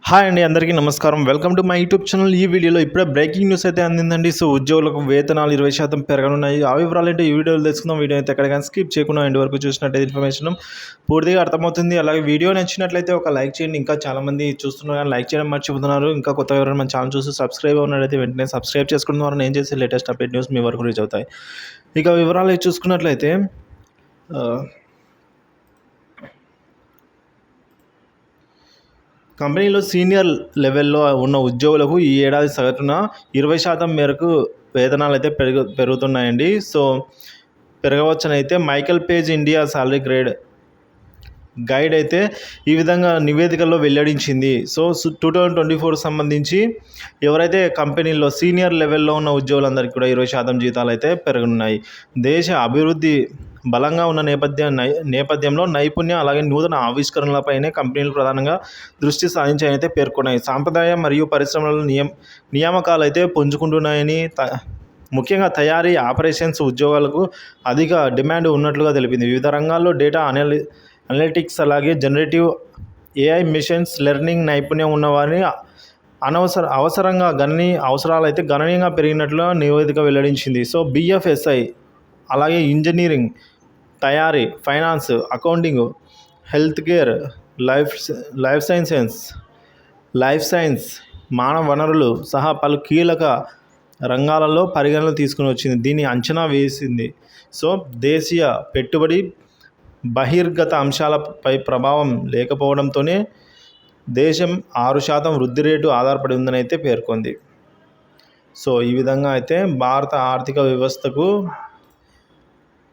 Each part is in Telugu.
హాయ్ అండి, అందరికీ నమస్కారం. Welcome to my YouTube channel. ఈ వీడియోలో ఇప్పుడే బ్రేకింగ్ న్యూస్ అయితే అందిందండి. సో ఉద్యోగులకు వేతనాలు 20% పెరగనున్నాయి. ఆ వివరాలు ఈ వీడియోలో తెలుసుకుందాం. వీడియో అయితే ఎక్కడికైనా స్కిప్ చేయకుండా ఎండ్ వరకు చూసినట్టయితే ఇన్ఫర్మేషన్ పూర్తిగా అర్థమవుతుంది. అలాగే వీడియో నచ్చినట్లయితే ఒక లైక్ చేయండి. ఇంకా చాలామంది చూస్తున్నారు కానీ లైక్ చేయడం మర్చిపోతున్నారు. ఇంకా కొత్తగా ఎవరైనా మన ఛానల్ చూసి సబ్స్క్రైబ్ ఉన్నట్లయితే వెంటనే సబ్స్క్రైబ్ చేసుకోవడం ద్వారా నేను చేసే లేటెస్ట్ అప్డేట్ న్యూస్ మీ వరకు రీచ్ అవుతాయి. ఇక వివరాలు చూసుకున్నట్లయితే కంపెనీలో సీనియర్ లెవెల్లో ఉన్న ఉద్యోగులకు ఈ ఏడాది సగటున 20% మేరకు వేతనాలు అయితే పెరుగుతున్నాయండి. సో పెరగవచ్చనైతే Michael Page India salary guide అయితే ఈ విధంగా నివేదికలో వెల్లడించింది. సో 2024 సంబంధించి ఎవరైతే కంపెనీల్లో సీనియర్ లెవెల్లో ఉన్న ఉద్యోగులందరికీ కూడా 20% జీతాలు అయితే పెరగనున్నాయి. దేశ అభివృద్ధి బలంగా ఉన్న నేపథ్యంలో నైపుణ్యం అలాగే నూతన ఆవిష్కరణలపైనే కంపెనీలు ప్రధానంగా దృష్టి సాధించాయని అయితే పేర్కొన్నాయి. సాంప్రదాయ మరియు పరిశ్రమల నియామకాలు అయితే పుంజుకుంటున్నాయని ముఖ్యంగా తయారీ ఆపరేషన్స్ ఉద్యోగాలకు అధిక డిమాండ్ ఉన్నట్లుగా తెలిపింది. వివిధ రంగాల్లో డేటా అనలిటిక్స్ అలాగే జనరేటివ్ ఏఐ మిషన్స్ లెర్నింగ్ నైపుణ్యం ఉన్నవారిని అవసరంగా అవసరాలు అయితే గణనీయంగా పెరిగినట్లు నివేదిక వెల్లడించింది. సో బిఎఫ్ఎస్ఐ అలాగే ఇంజనీరింగ్, తయారీ, finance, accounting, health care, life science, మానవ వనరులు సహా పలు కీలక రంగాలలో పరిగణన తీసుకుని వచ్చింది. దీన్ని అంచనా వేసింది. సో దేశీయ పెట్టుబడి బహిర్గత అంశాలపై ప్రభావం లేకపోవడంతోనే దేశం 6% వృద్ధి రేటు ఆధారపడి ఉందని అయితే పేర్కొంది. సో ఈ విధంగా అయితే భారత ఆర్థిక వ్యవస్థకు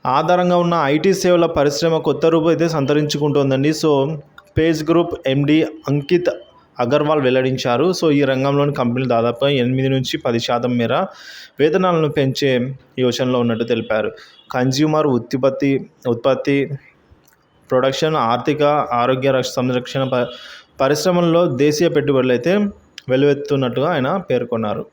ఆధారంగా ఉన్న ఐటీ సేవల పరిశ్రమ కొత్త రూపు అయితే సంతరించుకుంటోందండి. So Page Group MD Ankit Agarwal వెల్లడించారు. సో ఈ రంగంలోని కంపెనీలు దాదాపుగా 8-10% మేర వేతనాలను పెంచే యోచనలో ఉన్నట్టు తెలిపారు. కన్జ్యూమర్ ఉత్పత్తి, ప్రొడక్షన్, ఆర్థిక, ఆరోగ్య సంరక్షణ పరిశ్రమల్లో దేశీయ పెట్టుబడులు అయితే వెల్లువెత్తుతున్నట్టుగా ఆయన పేర్కొన్నారు.